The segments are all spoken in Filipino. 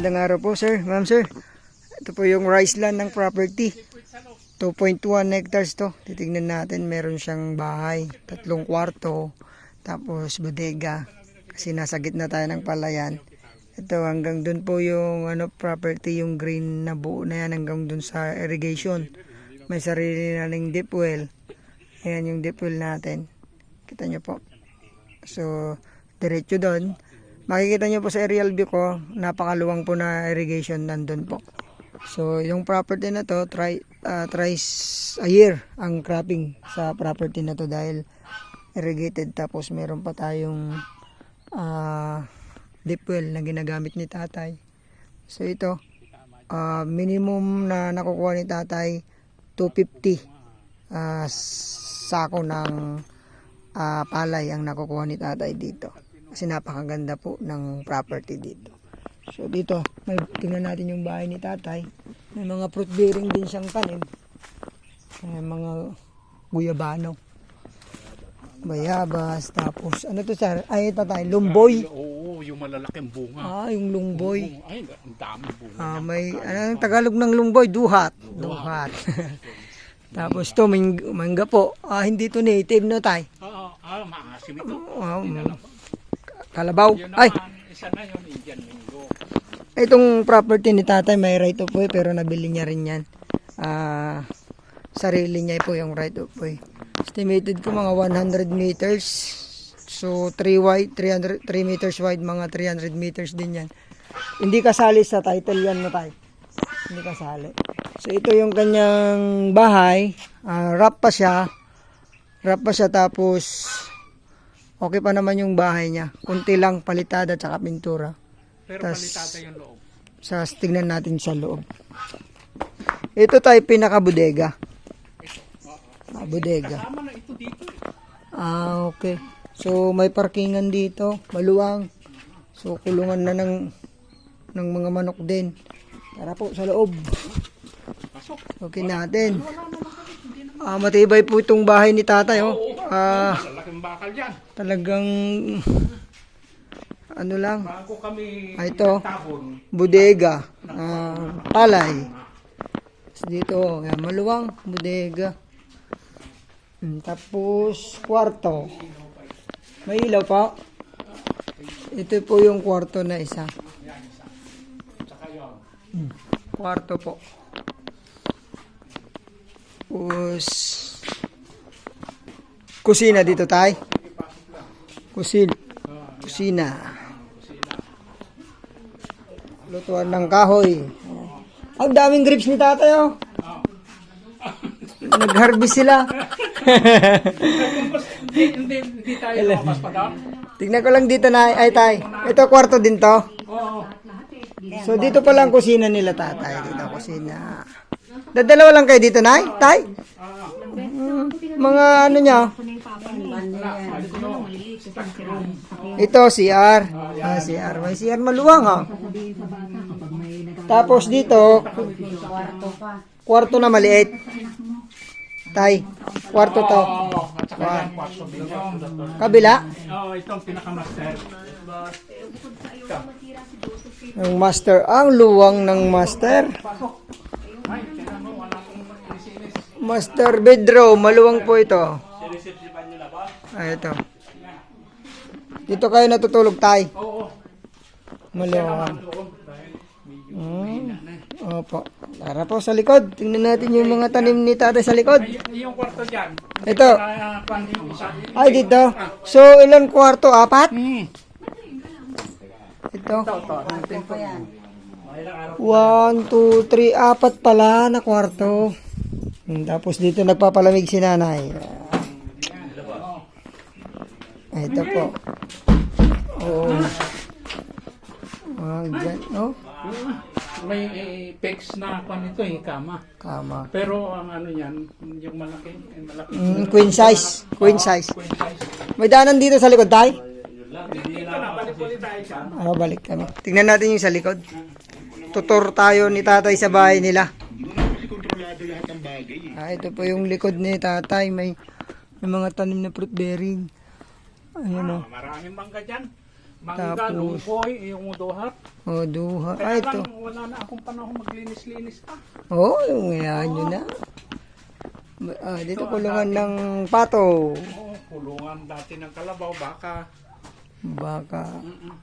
Magandang araw po sir, ma'am sir. Ito po yung rice land ng property. 2.1 hectares to. Titignan natin, meron siyang bahay, 3 kwarto, tapos bodega. Kasi nasa gitna tayo ng palayan. Ito hanggang dun po yung property, yung green na buo na yan hanggang dun sa irrigation. May sarili na ng deep well. Ayan yung deep well natin. Kita nyo po. So, diretso doon. Makikita nyo po sa aerial view ko, napakaluwang po na irrigation nandun po. So, yung property na to, thrice a year ang cropping sa property na to dahil irrigated. Tapos, meron pa tayong deep well na ginagamit ni tatay. So, ito, minimum na nakukuha ni tatay, 250 sako ng palay ang nakukuha ni tatay dito. Kasi napakaganda po ng property dito. So dito, tingnan natin yung bahay ni tatay. May mga fruit bearing din siyang tanim. May mga guyabano. Bayabas. Tapos, ano to sir? Ay, tatay, lumboy. Oo, yung malalaking bunga. Yung lumboy. Ay, ang dami bunga. May, anong Tagalog ng lumboy? Duhat. Duhat. Tapos to, mangga po. Hindi to native no tay? Maasim ito. Kalabaw. Yun Ay! naman, isa na yun, Indian Mingo. Itong property ni tatay may right of way pero nabili niya rin yan. Sarili niya po yung right of way. Estimated ko mga 100 meters. So 3 meters wide, mga 300 meters din yan. Hindi kasali sa title yan na tayo. Hindi kasali. So ito yung kanyang bahay. Wrap pa siya. Tapos okay pa naman yung bahay niya. Kunti lang palitada at saka pintura. Pero palitada yung loob. Tignan natin sa loob. Ito tayo pinaka-bodega. Bodega. Kasama na ito dito. Okay. So may parkingan dito. Maluwang. So kulungan na ng mga manok din. Tara po sa loob. Okay natin. Matibay po itong bahay ni tatay. Malaking bakal yan. Talagang ano lang. Bago kami Ito. tahon. Bodega. Palay. Dito. Yan, maluwang. Bodega. Tapos kwarto. May ilaw pa. Ito po yung kwarto na isa. Kwarto po. Tapos kusina dito tay. Kusina. Lutuan ng kahoy. Ang daming grapes ni tatay oh. Nag-harvest sila. Hindi tayo lumabas pa doon. Tignan ko lang dito na ay tay. Ito kwarto din to. Oo. So dito pa lang kusina nila tatay. Dito kusina. Dadalawa lang kayo dito nay? Tay? Mga ano niya? Ito CR. CR. May CR maluwang ha. Tapos dito kwarto na maliit. Tay, kwarto to. Kabila? Oo, ito ang pinaka-master. Ang master. Ang luwang ng master. Master bedroom. Maluwang po ito. Ito. Dito kayo natutulog tay. Oo. Maluwang. Opo. Tara po sa likod. Tingnan natin yung mga tanim ni tatay sa likod. Yung kwarto dyan. Ito. Ay, dito. So, ilan kwarto? 4? Ito. 1, 2, 3, 4 pala na kwarto. Tapos dito nagpapalamig si nanay. Ito po. May pegs na pa nito kama. Pero ang ano yan, yung malaki. Queen size. May daanan dito sa likod tayo? Balik ulit tayo siya. Balik kami. Tingnan natin yung sa likod. Tutor tayo ni tatay sa bahay nila. Ito po yung likod ni tatay. May mga tanim na fruit bearing. Ayan o. Maraming mangga dyan. Mangga, Tapos- lungkoy, yung uduhat. O, duha. Kaya Ito. lang, wala na akong panahon maglinis-linis pa. Oo, yung ngayon nyo na. Dito kulungan ng pato. Oo, kulungan dati ng kalabaw, baka. Baka. Mm-mm.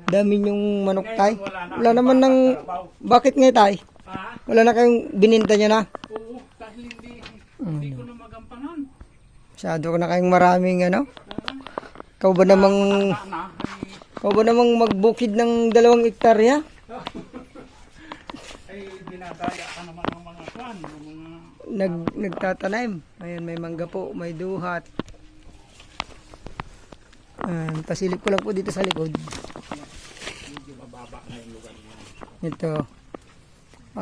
Dami yung manok tay. Ngayon, Wala naman ng... Bakit nga tay? Ha? Wala na kayong bininta nyo na? Oo, dahil hindi ko na magampanan. Masyado ko na kayong maraming ano? Ikaw ba namang... Na, Ikaw ba namang magbukid ng 2 hektarya? ay dinadaya ka naman ng mga kwan, ng mga... Nagtatanim. Ayan, may mangga po, may duhat. Pasilip ko lang po dito sa likod. Medyo mababa na yung lugar niya. Ito.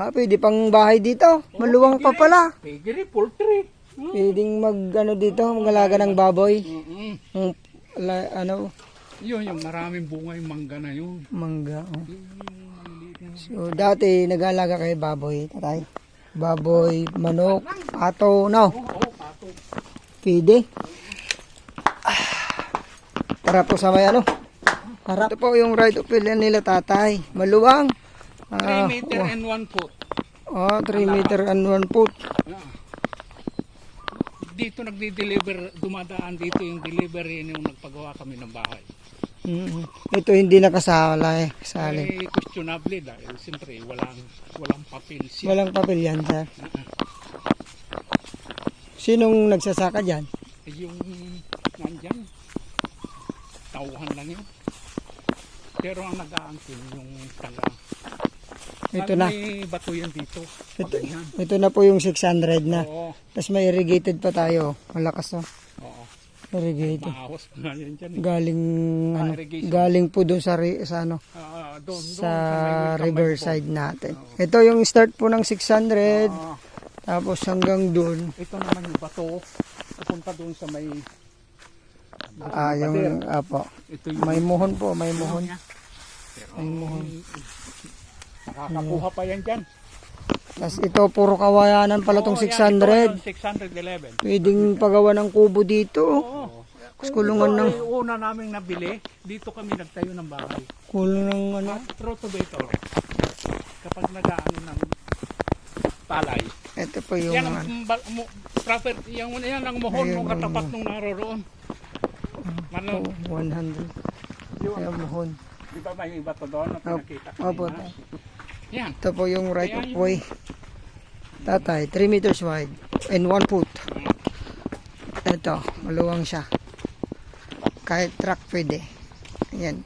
Pwede pang bahay dito. Maluwang pa pala. Pigiri, poultry. Pwedeng dito, mag-alaga ng baboy. Mm-mm. Ano, Yun, yung maraming bunga yung mangga na yun. mangga. Oh. Yun yung maliliit na. So, dati nag-alaga kay baboy, tatay. Baboy, manok, pato, no? Oo, pato. Pwede. Para po sa may ano. Harap. Ito po yung right of way nila, tatay. Maluwang. 3 meter and 1 foot. 3 meter and 1 foot. Yeah. Dito nagdi-deliver, dumadaan dito yung delivery nung nagpagawa kami ng bahay. Ito hindi nakasala eh. Kasali. Ay, questionable dahil siyempre walang papel siya. Walang papel yan, sir. Sinong nagsasaka dyan? Yung nandyan, tauhan lang yun. Pero ang nag-aangkin yung taga. Ito na. May bato yan dito. Ganyan. Ito na po yung 600 na. Oo. Tapos may irrigated pa tayo. Malakas no? Oo. Irrigated. Maahos pa nga yan dyan. Galing irrigation. galing po doon sa ano Doon, sa may riverside natin. Ito yung start po ng 600 tapos hanggang doon ito naman yung bato. Pupunta doon sa may yung apo. ito yung May muhon po, may muhon. niya. May muhon. Nakakakuha pa yan dyan. Tapos ito puro kawayanan pala tong Oo, yan, 600. ito yung 611. Pwedeng pagawa ng kubo dito. Oo. Tapos kulungan ng Ito ay una naming nabili. Dito kami nagtayo ng bahay. kulong ng ano. Rotovator. Kapag nag-ano ng palay. Ito po yung Yan ano. ang proper, yan ang mohon Ayun, nung katapat nung naroroon. Ano, 100. Yung muhon. di ba may iba to doon na pinakita Opo. kanina? Yan. Ito po yung right of way. Tatay, 3 meters wide and 1 foot. Ito, maluwang siya. Kahit truck pwede. Ayan.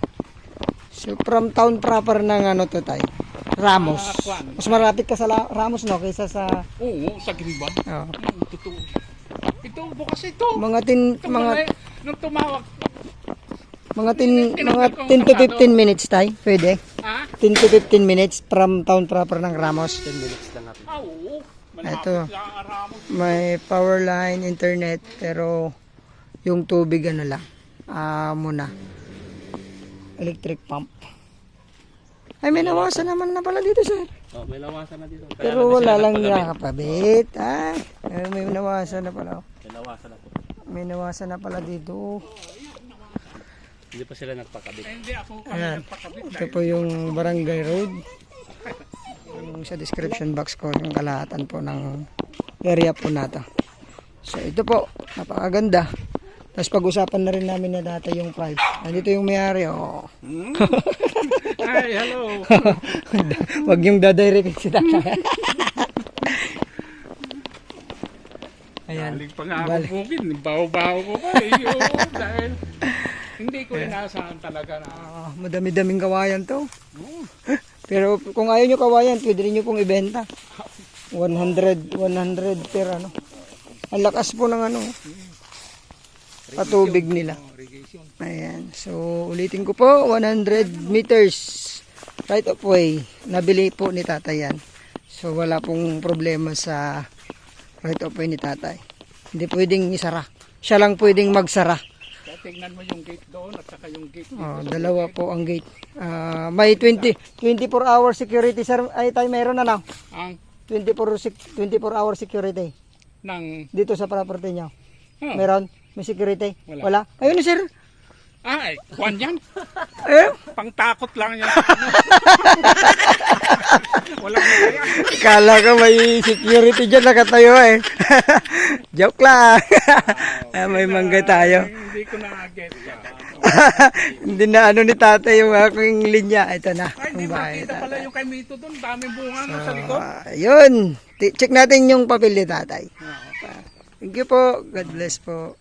So from town proper ng ano to tay? Ramos. Mas malapit ka sa Ramos no kaysa sa Oo, sa Grimba. oh. Totoo. Ito, bukas ito. mga Nung tumawag. mga 10 to 15 minutes tay. Pwede. Ha? 10 to 15 minutes from town proper ng Ramos. 10 minutes lang natin. Ah, oo. Ito. Malapit lang ang Ramos. May power line, internet, pero yung tubig ano lang, muna. Electric pump. Ay, may nawasan naman na pala dito, sir. Oh, may lawasan na dito. Pero wala lang nakakapabit. Ay, may nawasan na pala. May lawasan na po. May nawasan na pala dito. Hindi pa sila nagpakabit. Eh, hindi ako kami Ayan. nagpakabit. Ito po yung barangay road. Yung sa description box ko, yung kalahatan po ng area po nato. So ito po, napakaganda. Tapos pag-usapan na rin namin na data yung price. Nandito yung may-ari, oh. Ay, hello. Wag yung dadirect si tatay. Ayan. Galing pa nga ako Balik. bukid. Baho-baho ko pa eh. Oo, dahil hindi ko inaasahan talaga na. Madami-daming kawayan to. Pero kung ayaw nyo kawayan, pwede rin nyo pong ibenta. 100 per ano. Ang lakas po ng ano. Patubig nila. Irrigation. Ayan. So, ulitin ko po, 100 meters right of way. Nabili po ni tatay yan. So, wala pong problema sa right of way ni tatay. Hindi pwedeng isara. Siya lang pwedeng magsara. Kaya tingnan mo yung gate doon at saka yung gate dito. Oh, dalawa po ang gate. May 24-hour security, sir. Ay, tayo meron na na. Ang 24-hour security ng dito sa property niyo. oh, Meron? May security? Wala. Wala? Ayun, sir. Ay, kwan yan. Eh, Pangtakot lang yan. Walang kaya. kala ko may security dyan nakatayo eh. Joke lang. May mangga tayo. Hindi ko na-get. Hindi na ano ni tatay yung aking linya. Ito na. Ay, Ang hindi bahay makita tatay. pala yung kay Mito doon. Daming bunga no, sa likod. Yun. Check natin yung papel ni tatay. Ah, okay. Thank you po. God bless po.